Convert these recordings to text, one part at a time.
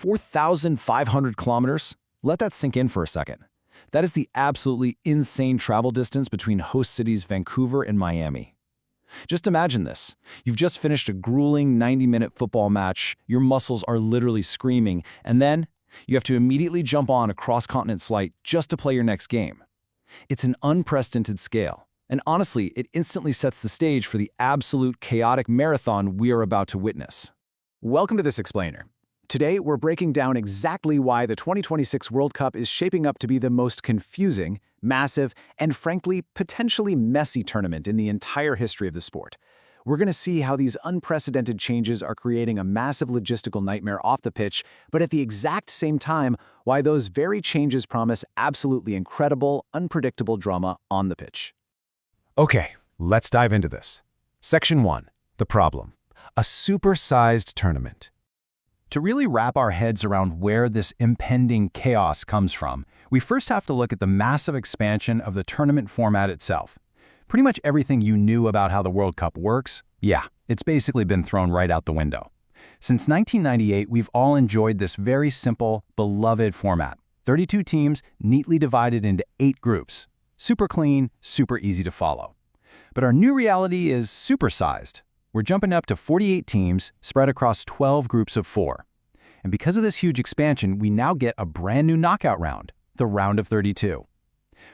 4,500 kilometers? Let that sink in for a second. That is the absolutely insane travel distance between host cities Vancouver and Miami. Just imagine this. You've just finished a grueling 90-minute football match, your muscles are literally screaming, and then you have to immediately jump on a cross-continent flight just to play your next game. It's an unprecedented scale, and honestly, it instantly sets the stage for the absolute chaotic marathon we are about to witness. Welcome to this explainer. Today, we're breaking down exactly why the 2026 World Cup is shaping up to be the most confusing, massive, and frankly, potentially messy tournament in the entire history of the sport. We're going to see how these unprecedented changes are creating a massive logistical nightmare off the pitch, but at the exact same time, why those very changes promise absolutely incredible, unpredictable drama on the pitch. Okay, let's dive into this. Section 1. The problem. A supersized tournament. To really wrap our heads around where this impending chaos comes from, we first have to look at the massive expansion of the tournament format itself. Pretty much everything you knew about how the World Cup works, it's basically been thrown right out the window. Since 1998, we've all enjoyed this very simple, beloved format. 32 teams neatly divided into 8 groups. Super clean, super easy to follow. But our new reality is supersized. We're jumping up to 48 teams spread across 12 groups of 4. And because of this huge expansion, we now get a brand new knockout round, the round of 32.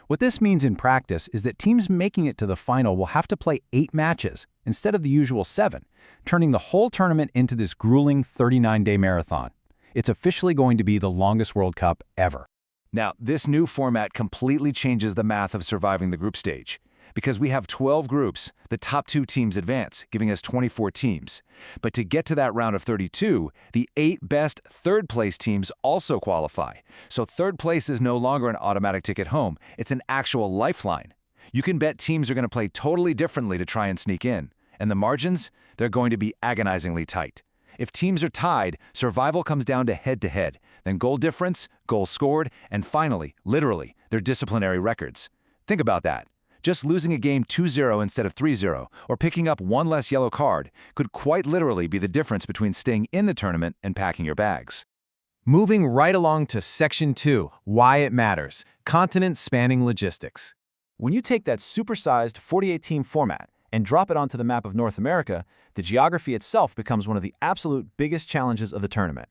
What this means in practice is that teams making it to the final will have to play 8 matches instead of the usual 7, turning the whole tournament into this grueling 39-day marathon. It's officially going to be the longest World Cup ever. Now, this new format completely changes the math of surviving the group stage. Because we have 12 groups, the top 2 teams advance, giving us 24 teams. But to get to that round of 32, the 8 best third-place teams also qualify. So third place is no longer an automatic ticket home. It's an actual lifeline. You can bet teams are going to play totally differently to try and sneak in. And the margins? They're going to be agonizingly tight. If teams are tied, survival comes down to head-to-head, then goal difference, goals scored, and finally, literally, their disciplinary records. Think about that. Just losing a game 2-0 instead of 3-0, or picking up 1 less yellow card, could quite literally be the difference between staying in the tournament and packing your bags. Moving right along to Section 2, Why It Matters, Continent-Spanning Logistics. When you take that supersized 48-team format and drop it onto the map of North America, the geography itself becomes one of the absolute biggest challenges of the tournament.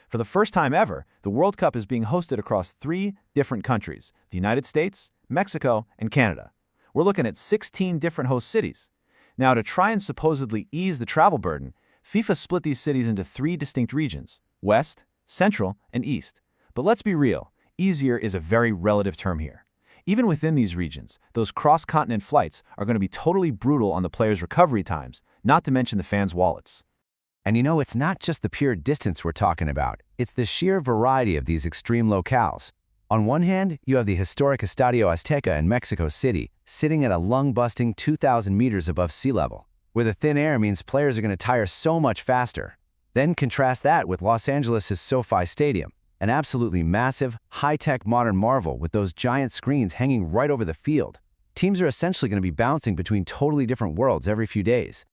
For the first time ever, the World Cup is being hosted across 3 different countries: the United States, Mexico, and Canada. We're looking at 16 different host cities. Now, to try and supposedly ease the travel burden, FIFA split these cities into 3 distinct regions: West, Central, and East. But let's be real, easier is a very relative term here. Even within these regions, those cross-continent flights are going to be totally brutal on the players' recovery times, not to mention the fans' wallets. And you know, it's not just the pure distance we're talking about. It's the sheer variety of these extreme locales. On one hand, you have the historic Estadio Azteca in Mexico City, sitting at a lung-busting 2,000 meters above sea level, where the thin air means players are going to tire so much faster. Then contrast that with Los Angeles' SoFi Stadium, an absolutely massive, high-tech modern marvel with those giant screens hanging right over the field. Teams are essentially going to be bouncing between totally different worlds every few days.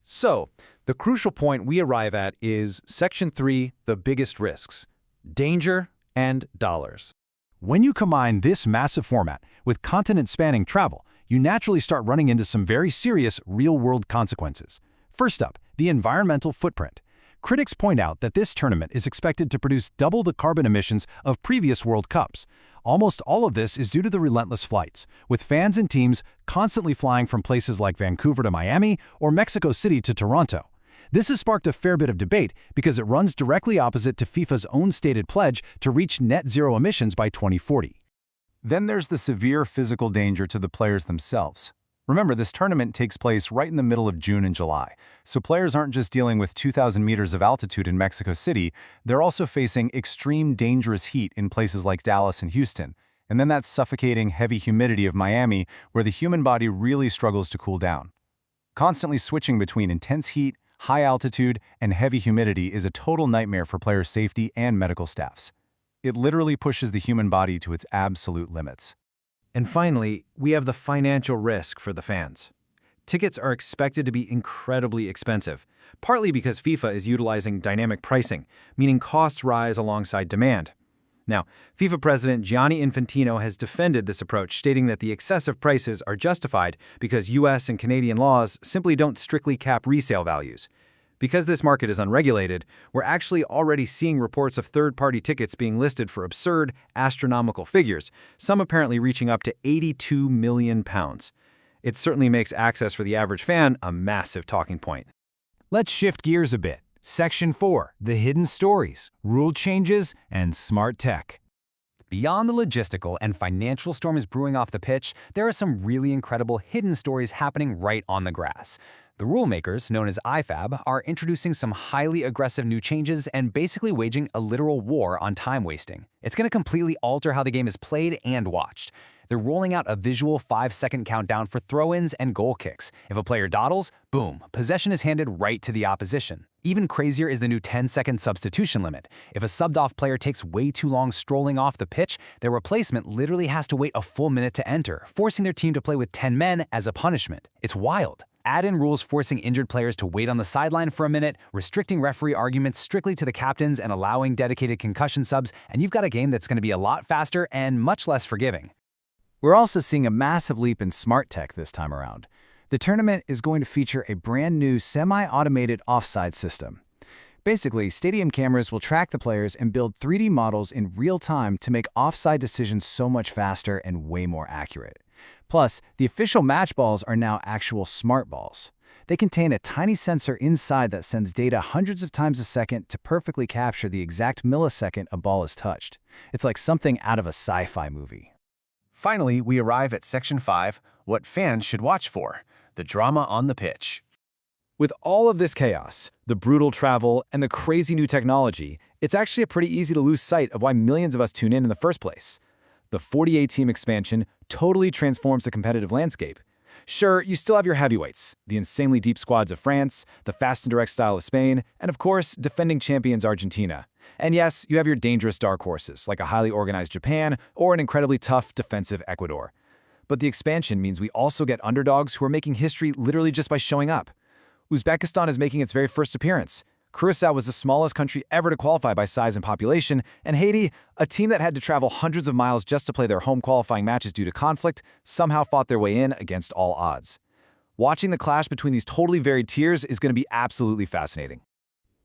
So, the crucial point we arrive at is Section 3, the biggest risks: danger and dollars. When you combine this massive format with continent-spanning travel, you naturally start running into some very serious real-world consequences. First up, the environmental footprint. Critics point out that this tournament is expected to produce double the carbon emissions of previous World Cups. Almost all of this is due to the relentless flights, with fans and teams constantly flying from places like Vancouver to Miami or Mexico City to Toronto. This has sparked a fair bit of debate because it runs directly opposite to FIFA's own stated pledge to reach net zero emissions by 2040. Then there's the severe physical danger to the players themselves. Remember, this tournament takes place right in the middle of June and July, so players aren't just dealing with 2,000 meters of altitude in Mexico City, they're also facing extreme dangerous heat in places like Dallas and Houston, and then that suffocating heavy humidity of Miami where the human body really struggles to cool down. Constantly switching between intense heat, high altitude, and heavy humidity is a total nightmare for player safety and medical staffs. It literally pushes the human body to its absolute limits. And finally, we have the financial risk for the fans. Tickets are expected to be incredibly expensive, partly because FIFA is utilizing dynamic pricing, meaning costs rise alongside demand. Now, FIFA President Gianni Infantino has defended this approach, stating that the excessive prices are justified because US and Canadian laws simply don't strictly cap resale values. Because this market is unregulated, we're actually already seeing reports of third-party tickets being listed for absurd, astronomical figures, some apparently reaching up to £82 million. It certainly makes access for the average fan a massive talking point. Let's shift gears a bit. Section 4, the hidden stories, rule changes, and smart tech. Beyond the logistical and financial storms brewing off the pitch, there are some really incredible hidden stories happening right on the grass. The rule makers, known as IFAB, are introducing some highly aggressive new changes and basically waging a literal war on time wasting. It's going to completely alter how the game is played and watched. They're rolling out a visual 5-second countdown for throw-ins and goal kicks. If a player dawdles, boom, possession is handed right to the opposition. Even crazier is the new 10-second substitution limit. If a subbed-off player takes way too long strolling off the pitch, their replacement literally has to wait a full minute to enter, forcing their team to play with 10 men as a punishment. It's wild. Add in rules forcing injured players to wait on the sideline for a minute, restricting referee arguments strictly to the captains and allowing dedicated concussion subs, and you've got a game that's going to be a lot faster and much less forgiving. We're also seeing a massive leap in smart tech this time around. The tournament is going to feature a brand new semi-automated offside system. Basically, stadium cameras will track the players and build 3D models in real time to make offside decisions so much faster and way more accurate. Plus, the official match balls are now actual smart balls. They contain a tiny sensor inside that sends data hundreds of times a second to perfectly capture the exact millisecond a ball is touched. It's like something out of a sci-fi movie. Finally, we arrive at Section 5, what fans should watch for, the drama on the pitch. With all of this chaos, the brutal travel, and the crazy new technology, it's actually pretty easy to lose sight of why millions of us tune in the first place. The 48-team expansion totally transforms the competitive landscape. Sure, you still have your heavyweights, the insanely deep squads of France, the fast and direct style of Spain, and of course, defending champions Argentina. And yes, you have your dangerous dark horses, like a highly organized Japan or an incredibly tough defensive Ecuador. But the expansion means we also get underdogs who are making history literally just by showing up. Uzbekistan is making its very first appearance. Curacao was the smallest country ever to qualify by size and population, and Haiti, a team that had to travel hundreds of miles just to play their home qualifying matches due to conflict, somehow fought their way in against all odds. Watching the clash between these totally varied tiers is going to be absolutely fascinating.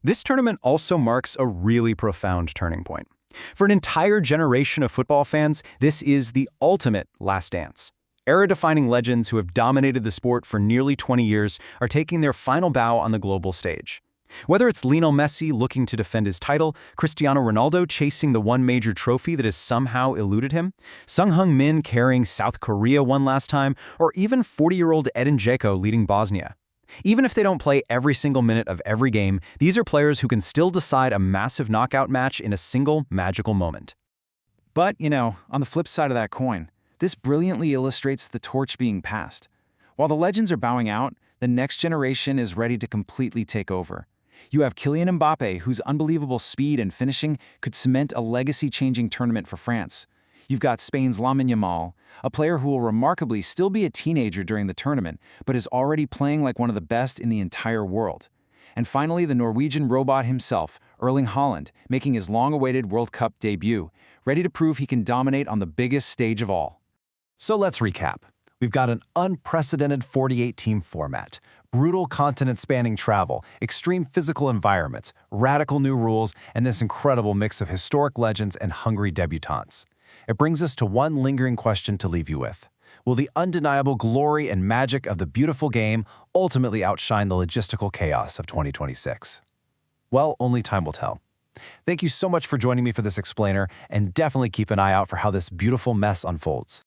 This tournament also marks a really profound turning point. For an entire generation of football fans, this is the ultimate last dance. Era-defining legends who have dominated the sport for nearly 20 years are taking their final bow on the global stage. Whether it's Lionel Messi looking to defend his title, Cristiano Ronaldo chasing the one major trophy that has somehow eluded him, Sung Heung-min carrying South Korea one last time, or even 40-year-old Edin Dzeko leading Bosnia. Even if they don't play every single minute of every game, these are players who can still decide a massive knockout match in a single magical moment. But, on the flip side of that coin, this brilliantly illustrates the torch being passed. While the legends are bowing out, the next generation is ready to completely take over. You have Kylian Mbappe, whose unbelievable speed and finishing could cement a legacy-changing tournament for France. You've got Spain's Lamine Yamal, a player who will remarkably still be a teenager during the tournament, but is already playing like one of the best in the entire world. And finally, the Norwegian robot himself, Erling Haaland, making his long-awaited World Cup debut, ready to prove he can dominate on the biggest stage of all. So let's recap. We've got an unprecedented 48-team format, brutal continent-spanning travel, extreme physical environments, radical new rules, and this incredible mix of historic legends and hungry debutantes. It brings us to one lingering question to leave you with. Will the undeniable glory and magic of the beautiful game ultimately outshine the logistical chaos of 2026? Well, only time will tell. Thank you so much for joining me for this explainer, and definitely keep an eye out for how this beautiful mess unfolds.